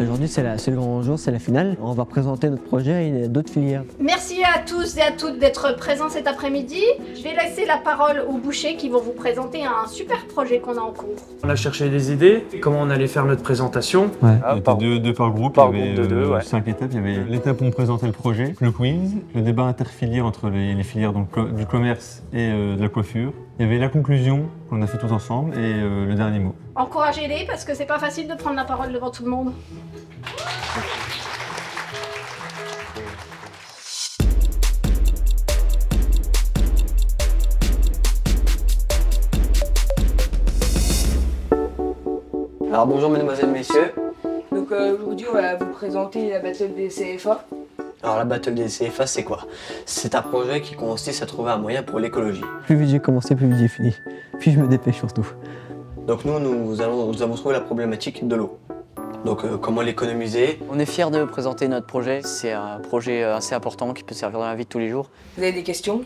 Aujourd'hui, c'est le grand jour, c'est la finale. On va présenter notre projet à d'autres filières. Merci à tous et à toutes d'être présents cet après-midi. Je vais laisser la parole aux bouchers qui vont vous présenter un super projet qu'on a en cours. On a cherché des idées, comment on allait faire notre présentation. Ouais. Il y avait deux par groupe, par il y avait groupe de deux, ouais. 5 étapes. Il y avait l'étape où on présentait le projet, le quiz, le débat interfilière entre les filières donc, du commerce et de la coiffure. Il y avait la conclusion qu'on a fait tous ensemble et le dernier mot. Encouragez-les parce que c'est pas facile de prendre la parole devant tout le monde. Alors bonjour mesdemoiselles, messieurs. Donc aujourd'hui on va vous présenter la battle des CFA. Alors la battle des CFA, c'est quoi? C'est un projet qui consiste à trouver un moyen pour l'écologie. Plus vite j'ai commencé, plus vite j'ai fini. Puis je me dépêche surtout. Donc nous avons trouvé la problématique de l'eau. Donc comment l'économiser? On est fiers de présenter notre projet. C'est un projet assez important qui peut servir dans la vie de tous les jours. Vous avez des questions?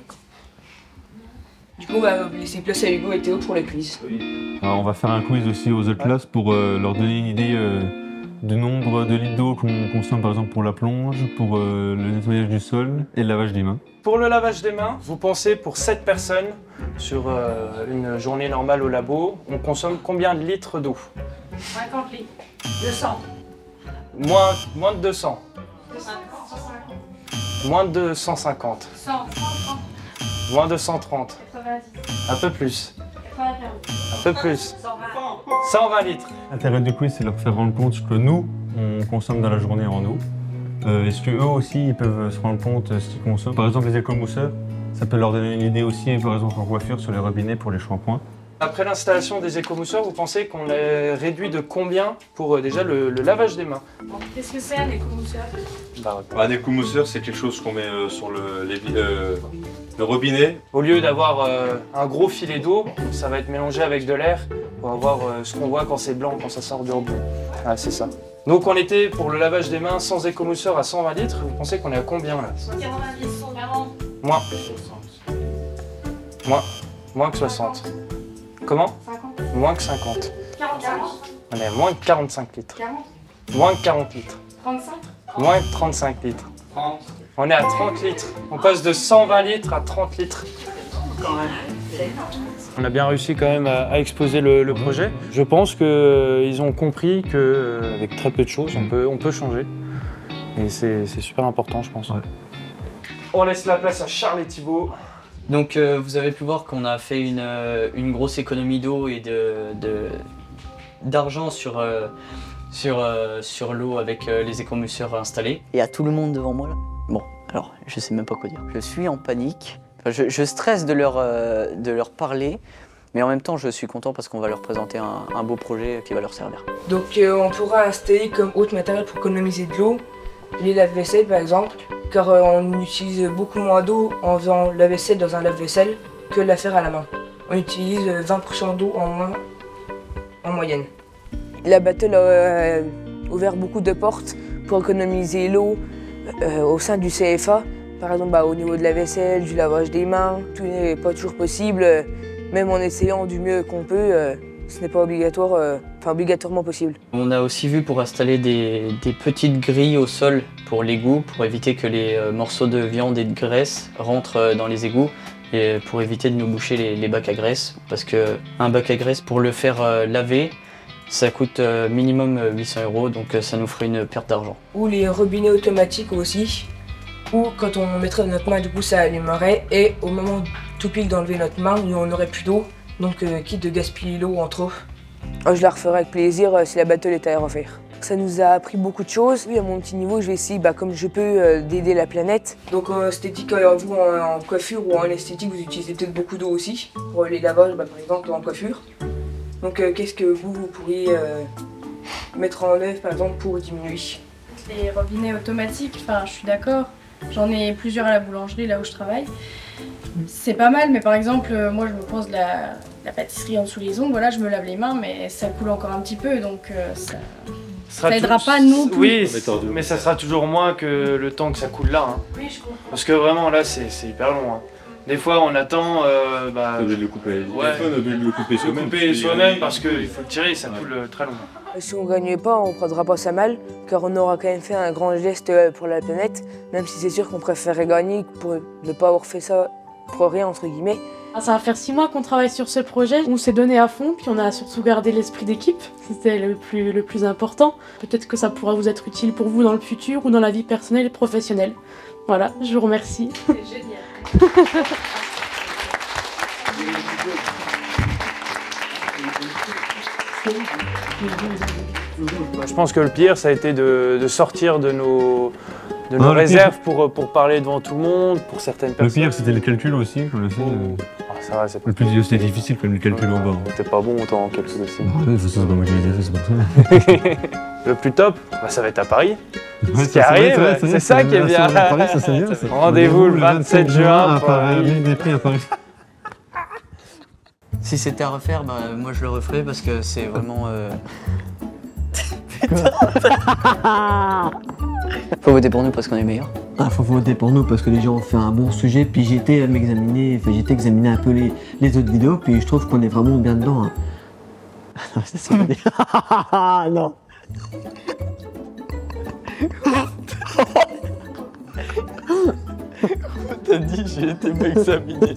Du coup on va laisser place à Hugo et Théo pour le quiz. Alors, on va faire un quiz aussi aux autres classes pour leur donner une idée du nombre de litres d'eau qu'on consomme par exemple pour la plonge, pour le nettoyage du sol et le lavage des mains. Pour le lavage des mains, vous pensez pour 7 personnes sur une journée normale au labo, on consomme combien de litres d'eau? 50 litres. 200. Moins de 200. 150. Moins de 150. 100. 130. Moins de 130. 90. Un peu plus. 95. Un peu plus. 120. 120 litres. L'intérêt du quiz, c'est leur faire rendre compte ce que nous, on consomme dans la journée en eau. Est-ce qu'eux aussi, ils peuvent se rendre compte ce qu'ils consomment? Par exemple, les écomousseurs, ça peut leur donner une idée aussi, par exemple en coiffure, sur les robinets pour les shampoings. Après l'installation des écomousseurs, vous pensez qu'on les réduit de combien pour déjà le lavage des mains? Qu'est-ce que c'est un écomousseur? Un écomousseur, c'est quelque chose qu'on met sur le robinet. Au lieu d'avoir un gros filet d'eau, ça va être mélangé avec de l'air pour avoir ce qu'on voit quand c'est blanc, quand ça sort du robinet. Ah, c'est ça. Donc on était pour le lavage des mains sans écomousseur à 120 litres. Vous pensez qu'on est à combien là? 190, 140. Moins. Moins que 60. Comment? 50. Moins que 50. 40. On est à moins de 45 litres. 40. Moins de 40 litres. 35. Moins de 35 litres. 30. On est à 30 litres. On passe de 120 litres à 30 litres. On a bien réussi quand même à exposer le projet. Je pense qu'ils ont compris qu'avec très peu de choses, on peut changer. Et c'est super important, je pense. Ouais. On laisse la place à Charles et Thibaut. Donc vous avez pu voir qu'on a fait une grosse économie d'eau et d'argent sur l'eau avec les écomousseurs installés. Il y a tout le monde devant moi là. Bon, alors je sais même pas quoi dire. Je suis en panique. Enfin, je stresse de leur parler, mais en même temps je suis content parce qu'on va leur présenter un beau projet qui va leur servir. Donc on pourra installer comme autre matériel pour économiser de l'eau, les lave-vaisselle par exemple, car on utilise beaucoup moins d'eau en faisant la vaisselle dans un lave-vaisselle que la faire à la main. On utilise 20% d'eau en moins en moyenne. La battle a ouvert beaucoup de portes pour économiser l'eau au sein du CFA. Par exemple au niveau de la vaisselle, du lavage des mains, tout n'est pas toujours possible. Même en essayant du mieux qu'on peut, ce n'est pas obligatoirement possible. On a aussi vu pour installer des petites grilles au sol pour l'égout, pour éviter que les morceaux de viande et de graisse rentrent dans les égouts et pour éviter de nous boucher les bacs à graisse. Parce qu'un bac à graisse, pour le faire laver, ça coûte minimum 800 €, donc ça nous ferait une perte d'argent. Ou les robinets automatiques aussi, où quand on mettrait notre main, du coup ça allumerait et au moment tout pile d'enlever notre main, on n'aurait plus d'eau, donc quitte de gaspiller l'eau en trop. Je la referai avec plaisir si la battle était à refaire. Ça nous a appris beaucoup de choses. Oui, à mon petit niveau, je vais essayer, comme je peux, d'aider la planète. Donc en esthétique, vous en coiffure ou en esthétique, vous utilisez peut-être beaucoup d'eau aussi, pour les lavages par exemple en coiffure. Donc qu'est-ce que vous pourriez mettre en œuvre par exemple pour diminuer? Les robinets automatiques, je suis d'accord. J'en ai plusieurs à la boulangerie, là où je travaille. C'est pas mal, mais par exemple, moi je me pense de la pâtisserie en dessous les ongles, voilà, je me lave les mains, mais ça coule encore un petit peu, donc ça aidera pas non plus. Oui, mais ça sera toujours moins que le temps que ça coule là. Hein. Oui, je comprends. Parce que vraiment là, c'est hyper long. Hein. Des fois, on attend. On est obligé de le couper. Ouais. On est obligé de le couper soi-même. Couper soi-même parce qu'il faut le tirer, ça coule très longtemps. Si on ne gagne pas, on ne prendra pas ça mal, car on aura quand même fait un grand geste pour la planète, même si c'est sûr qu'on préférerait gagner pour ne pas avoir fait ça pour rien, entre guillemets. Ça va faire 6 mois qu'on travaille sur ce projet, on s'est donné à fond, puis on a surtout gardé l'esprit d'équipe, c'était le plus important. Peut-être que ça pourra vous être utile pour vous dans le futur ou dans la vie personnelle et professionnelle. Voilà, je vous remercie. C'est génial. Je pense que le pire, ça a été de sortir de nos réserves pour parler devant tout le monde, pour certaines personnes. Le pire, c'était le calcul aussi, je le sais. Ça va, c'est pas... Le plus c'était difficile comme le calcul en bas. T'es pas bon autant en calcul aussi. C'est pas moi qui l'ai fait, c'est pour ça. Le plus top, ça va être à Paris. Ouais, Ce qui arrive, c'est ça qui est bien. Rendez-vous le 27 juin à Paris. À Paris. Si c'était à refaire, moi je le referais parce que c'est vraiment... Faut voter pour nous parce qu'on est meilleurs. Ah, faut voter pour nous parce que les gens ont fait un bon sujet, puis j'ai été examiné un peu les autres vidéos, puis je trouve qu'on est vraiment bien dedans. Hein. Non, c'est ça. Non. T'as dit j'ai été m'examiner.